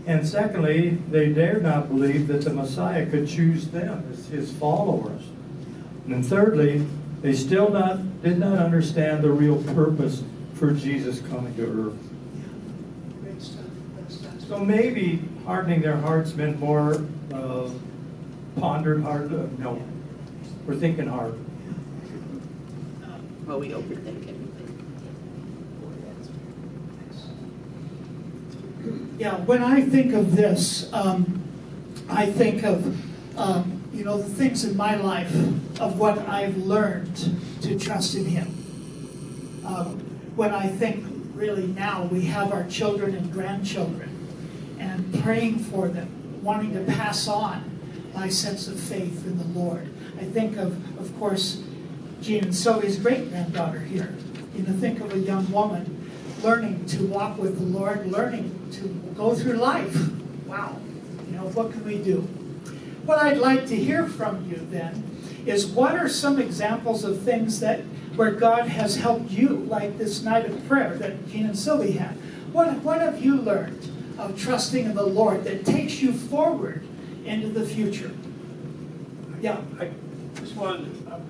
And secondly, they dared not believe that the Messiah could choose them as his followers. And thirdly, they still did not understand the real purpose for Jesus coming to earth. So maybe hardening their hearts meant more pondered hard. No, we're thinking hard. Well, we overthink everything. Yeah, when I think of this, I think of the things in my life of what I've learned to trust in him. When I think really now we have our children and grandchildren and praying for them, wanting to pass on my sense of faith in the Lord. I think of course, Jean and Sylvia's great-granddaughter here. Think of a young woman learning to walk with the Lord, learning to go through life. Wow. What can we do? What I'd like to hear from you then is what are some examples of things where God has helped you, like this night of prayer that Jean and Sylvie had. What have you learned of trusting in the Lord that takes you forward into the future? Yeah.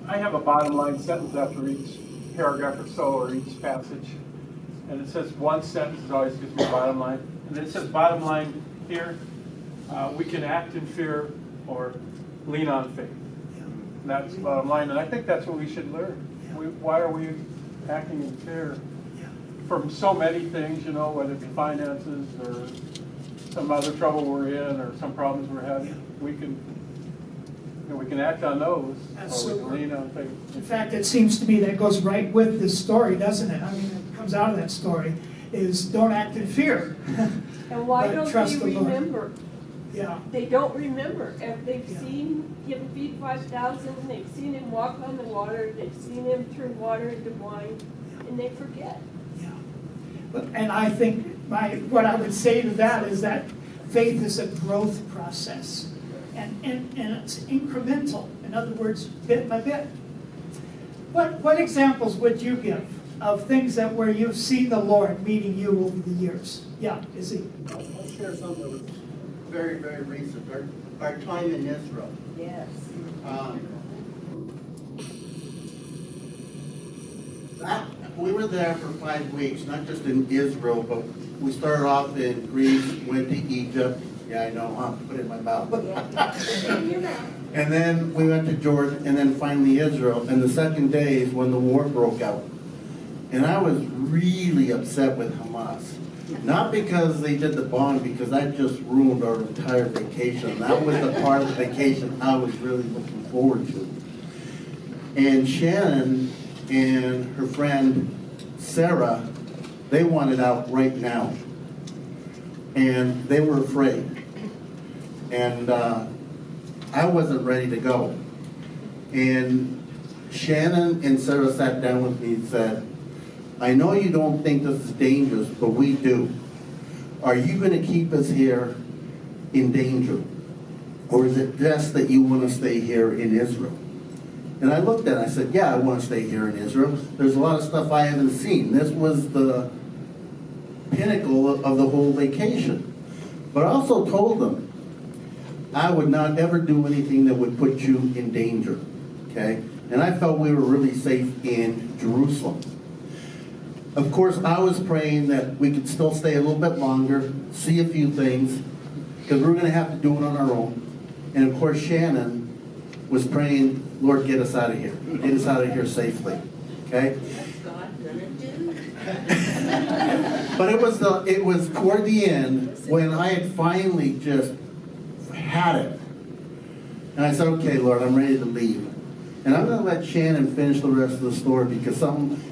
I have a bottom line sentence after each paragraph or so, or each passage. And it says one sentence is always gives me a bottom line. And then it says bottom line here, we can act in fear or lean on faith. And that's the bottom line. And I think that's what we should learn. Why are we acting in fear? From so many things, whether it be finances or some other trouble we're in or some problems we're having. We can And we can act on those, That's or we super. can lean on faith. In fact, it seems to me that goes right with this story, doesn't it? I mean, it comes out of that story, is don't act in fear. And why but don't trust they the Lord. remember? Yeah. They don't remember. If they've Yeah. seen him feed 5,000, they've seen him walk on the water, they've seen him turn water into wine, and they forget. And I think what I would say to that is that faith is a growth process. And it's incremental. In other words, bit by bit. What examples would you give of things that where you've seen the Lord meeting you over the years? Yeah, Izzy. I'll share something that was very, very recent. Our time in Israel. Yes. We were there for 5 weeks, not just in Israel, but we started off in Greece, went to Egypt. Yeah, I know, huh? Put it in my mouth. And then we went to Jordan, and then finally Israel. And the second day is when the war broke out. And I was really upset with Hamas. Not because they did the bomb, because that just ruined our entire vacation. That was the part of the vacation I was really looking forward to. And Shannon and her friend Sarah, they wanted out right now. And they were afraid. And I wasn't ready to go. And Shannon and Sarah sat down with me and said, I know you don't think this is dangerous, but we do. Are you going to keep us here in danger? Or is it just that you want to stay here in Israel? And I looked at it, I said, yeah, I want to stay here in Israel. There's a lot of stuff I haven't seen. This was the pinnacle of the whole vacation. But I also told them, I would not ever do anything that would put you in danger, okay? And I felt we were really safe in Jerusalem. Of course, I was praying that we could still stay a little bit longer, see a few things, because we're going to have to do it on our own. And of course, Shannon was praying, Lord, get us out of here. Get us out of here safely, okay? But it was toward the end when I had finally just had it. And I said, okay, Lord, I'm ready to leave. And I'm going to let Shannon finish the rest of the story because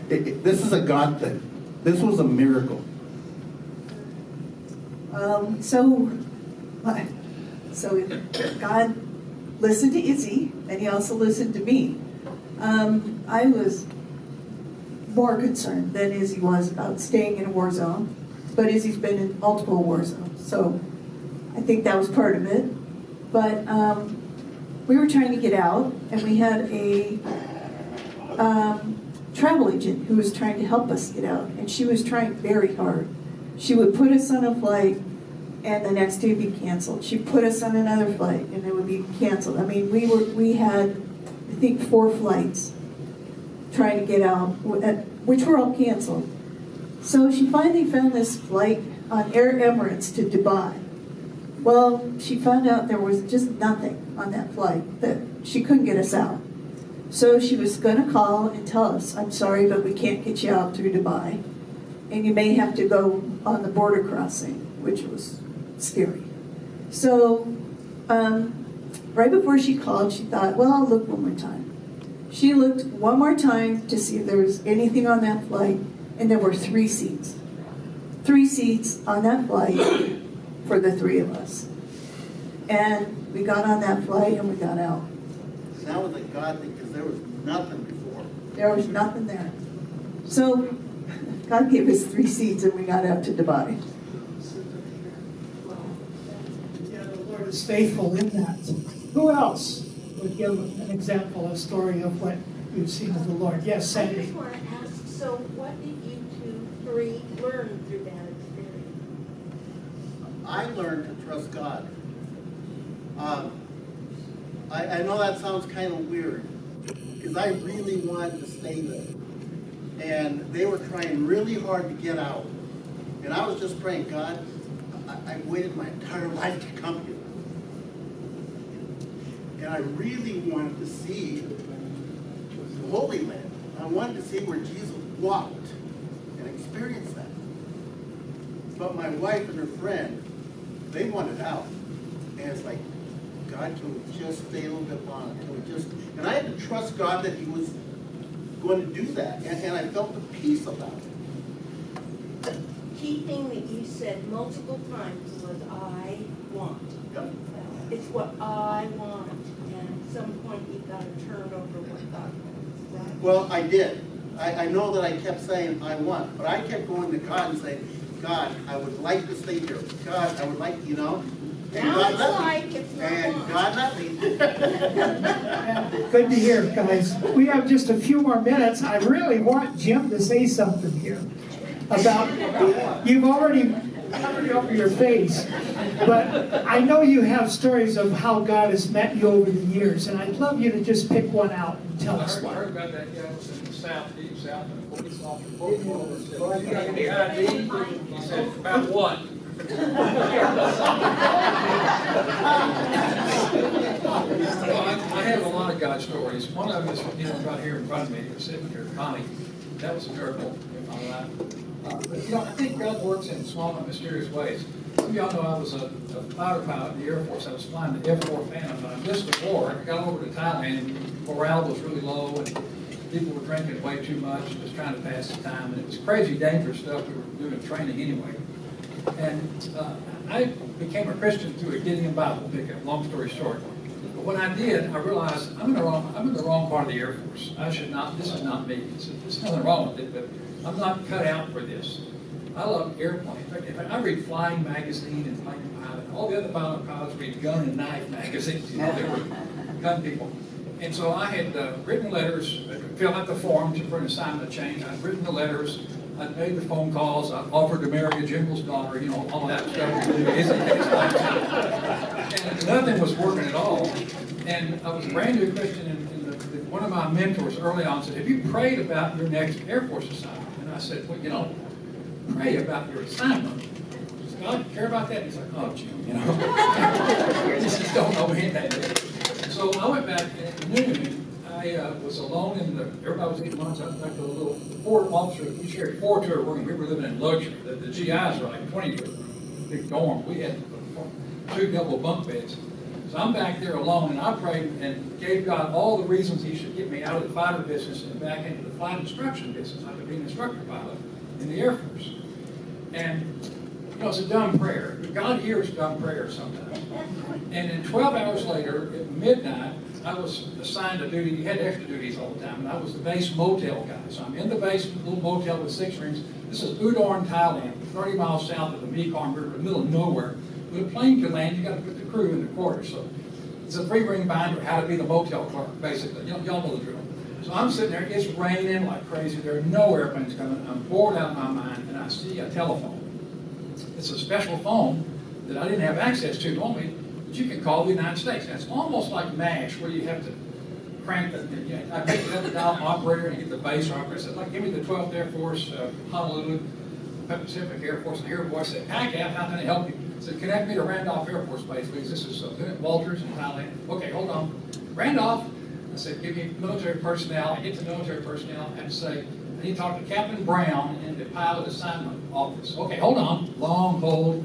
this is a God thing. This was a miracle. So God listened to Izzy, and he also listened to me. I was more concerned than Izzy was about staying in a war zone, but Izzy's been in multiple war zones, so I think that was part of it. But we were trying to get out, and we had a travel agent who was trying to help us get out, and she was trying very hard. She would put us on a flight, and the next day be canceled. She'd put us on another flight, and it would be canceled. I mean, we had, I think, 4 flights trying to get out, which were all canceled. So she finally found this flight on Air Emirates to Dubai. Well, she found out there was just nothing on that flight, that she couldn't get us out. So she was going to call and tell us, I'm sorry, but we can't get you out through Dubai. And you may have to go on the border crossing, which was scary. So right before she called, she thought, well, I'll look one more time. She looked one more time to see if there was anything on that flight, and there were 3 seats. 3 seats on that flight for the 3 of us. And we got on that flight and we got out. That was a God thing because there was nothing before. There was nothing there. So God gave us 3 seats and we got out to Dubai. Yeah, the Lord is faithful in that. Who else would give an example, a story of what you've seen of the Lord? Yes, I Sandy. just want to ask, so what did you 3 learn through that experience? I learned to trust God. I know that sounds kind of weird because I really wanted to stay there. And they were trying really hard to get out. And I was just praying, God, I've waited my entire life to come here. And I really wanted to see the Holy Land. I wanted to see where Jesus walked and experience that. But my wife and her friend, they wanted out. And it's like, God, can we just stay a little bit longer? Can we just, and I had to trust God that he was going to do that, and I felt the peace about it. The key thing that you said multiple times was, I want. Yep. It's what I want, and at some point you've got to turn over what God wants, right? Well, I did. I know that I kept saying, I want, but I kept going to God and saying, God, I would like to stay here. God, I would like, you know. And Now God it's let me. like, it's not And want. God let me. Good to hear, guys. We have just a few more minutes. I really want Jim to say something here about, you've already covered over your face, but I know you have stories of how God has met you over the years, and I'd love you to just pick one out and tell us I one. heard about that guy was in the south, deep south, and the police officer pulled him over and said, "You got any ID?" He said, "About what?" I have a lot of God stories. One of them is, right here in front of me, they're sitting here, Connie. That was a miracle in my life. But, I think God works in small and mysterious ways. Some of y'all know I was a fighter pilot in the Air Force. I was flying the F-4 Phantom, and I missed the war. I got over to Thailand, and morale was really low, and people were drinking way too much, just trying to pass the time. And it was crazy, dangerous stuff. We were doing training anyway. And I became a Christian through a Gideon Bible pickup, long story short. But when I did, I realized I'm in the wrong part of the Air Force. I should not, this is not me. There's nothing wrong with it, but I'm not cut out for this. I love airplanes. In fact, I read Flying Magazine and Flying Pilot. All the other pilots read Gun and Knife magazines. They were gun people. And so I had written letters, filled out the forms for an assignment change. I'd written the letters. I'd made the phone calls. I offered to marry a general's daughter, all that stuff. And nothing was working at all. And I was a brand new Christian, and one of my mentors early on said, "Have you prayed about your next Air Force assignment?" And I said, "Well, pray about your assignment. Does God care about that?" He's like, "Oh, Jim, you just don't know anything." So I went back at noon. I was alone everybody was eating lunch. I was back to a little 4 officer. We shared 4 tour rooms. We were living in luxury. The GIs were like 20 tour rooms, big dorm. We had 2 double bunk beds. So I'm back there alone, and I prayed and gave God all the reasons he should get me out of the fighter business and back into the flight instruction business. I could be an instructor pilot in the Air Force. And it's a dumb prayer. God hears dumb prayers sometimes. And then 12 hours later, at midnight, I was assigned a duty. You had extra duties all the time, and I was the base motel guy. So I'm in the base little motel with 6 rooms. This is Udon, Thailand, 30 miles south of the Mekong River, in the middle of nowhere. When a plane can land, you got to put the crew in the quarters. So it's a 3-ring binder, how to be the motel clerk, basically. Y'all know the drill. So I'm sitting there. It's raining like crazy. There are no airplanes coming. I'm bored out of my mind, and I see a telephone. It's a special phone that I didn't have access to normally, but you can call the United States. And it's almost like MASH, where you have to crank the, I picked up the dial operator and get the base operator. I said, like, give me the 12th Air Force, Honolulu, Pacific Air Force, and here voice said, "PACAF, how can I help you?" I said, "Connect me to Randolph Air Force Base, please. This is Lieutenant Walters in Thailand." "Okay, hold on. Randolph." I said, "Give me military personnel." I get to military personnel and say, "I need to talk to Captain Brown in the pilot assignment office." "Okay, hold on." Long hold.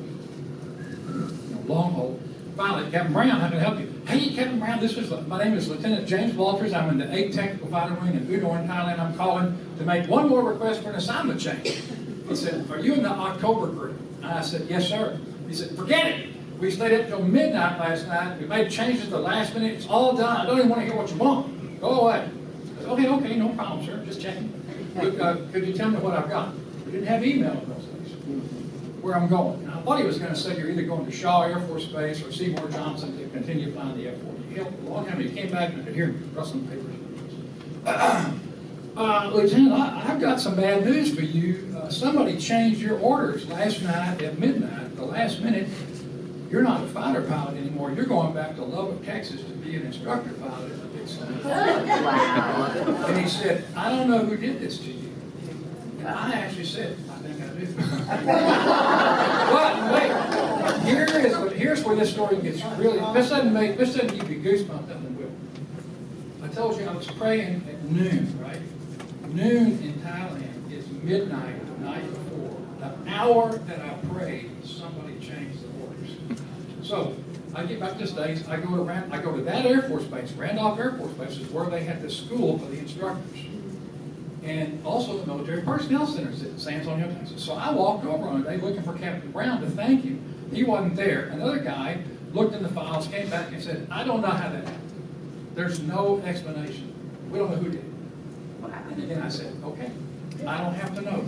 Long hold. Finally, "Captain Brown, how can I help you?" "Hey, Captain Brown, my name is Lieutenant James Walters. I'm in the 8th Technical Fighter Wing in Udon, Thailand. I'm calling to make one more request for an assignment change." He said, "Are you in the October group?" And I said, "Yes, sir." He said, "Forget it. We stayed up till midnight last night. We made changes at the last minute. It's all done. I don't even want to hear what you want. Go away." I said, okay, no problem, sir. Just checking. Could you tell me what I've got?" We didn't have email in those days. Where I'm going. And I thought he was going to say you're either going to Shaw Air Force Base or Seymour Johnson to continue flying the F-40. He helped a long time. He came back and I could hear him rustling papers. "Lieutenant, I've got some bad news for you. Somebody changed your orders last night at midnight, the last minute. You're not a fighter pilot anymore. You're going back to Lubbock, Texas to be an instructor pilot in a big center." Wow. And he said, "I don't know who did this to you." And I actually said, "I think I do." But wait, here's where this story gets really, this doesn't give you goosebumps, nothing will. I told you I was praying at noon, right? Noon in Thailand is midnight the night before. The hour that I prayed, somebody changed the orders. So I get back to the States, I go to that Air Force Base, Randolph Air Force Base is where they had this school for the instructors. And also the Military Personnel Center is in San Antonio, Texas. So I walked over on a day looking for Captain Brown to thank him. He wasn't there. Another guy looked in the files, came back and said, I don't know how that happened. There's no explanation. We don't know who did it. And again, I said, okay, I don't have to know.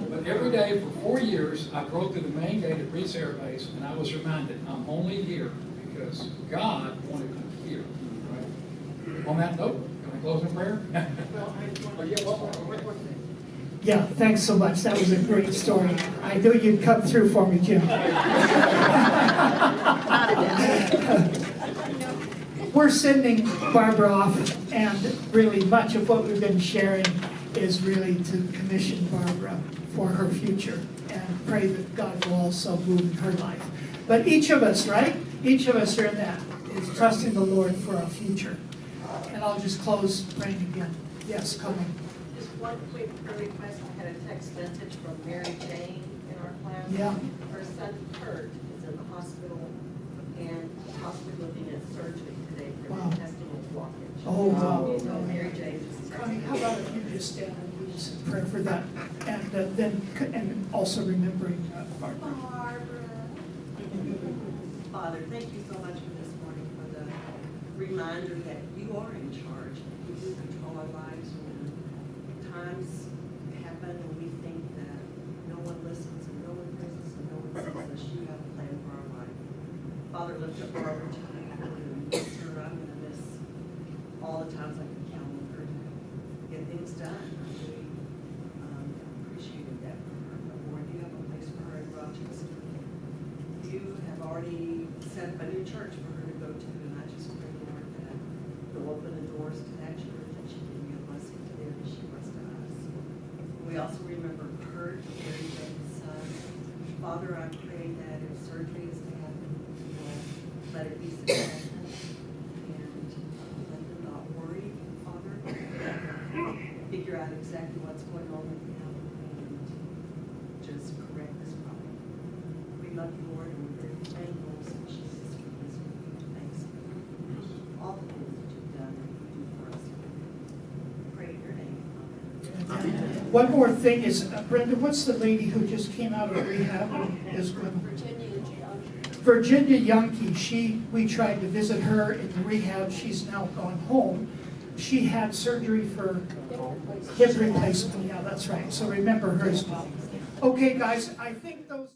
But every day for 4 years, I drove through the main gate at Reese Air Base, and I was reminded, I'm only here because God wanted me here. Right? On that note, can I close in prayer? Yeah, thanks so much. That was a great story. I knew you'd come through for me, Jim. We're sending Barbara off, and really much of what we've been sharing is really to commission Barbara for her future and pray that God will also move in her life. But each of us, right? Each of us are in that, is trusting the Lord for our future. And I'll just close praying again. Yes, come on. Just one quick prayer request. I had a text message from Mary Jane in our class. Yeah. Her son Kurt is in the hospital and looking at surgery today for Wow. intestinal blockage. Oh, wow. So Mary Jane is. Connie, how about if you just stand and lead us in prayer for that, and and also remembering Barbara. Father, thank you so much for this morning, for the reminder that you are in charge. You do control our lives when times happen and we think that no one listens and no one hears us and no one sees us. You have a plan for our life. Father, lift up Barbara to you and miss her. I'm going to miss all the times I can count on her to get things done. I really appreciated that for her. But Lord, you have a place for her in Rochester. You have already set up a new church for her to go to, and I just pray, Lord, that you'll open the doors to that church and she can be a blessing to them as she was to us. We also remember Kurt, Mary Jane's son. Father, I pray that if surgery is to happen, you'll let it be successful and let them not worry, Father. Figure out exactly what's going on with him and just correct this problem. We love you, Lord, and we're very thankful in Jesus for this week. Thanks for all the things that you've done and you do for us. Pray in your name. Amen. One more thing is, Brenda, what's the lady who just came out of rehab and is going? Virginia Youngkey. We tried to visit her in the rehab. She's now gone home. She had surgery for hip replacement. Yeah, that's right. So remember her as well. Okay, guys, I think those...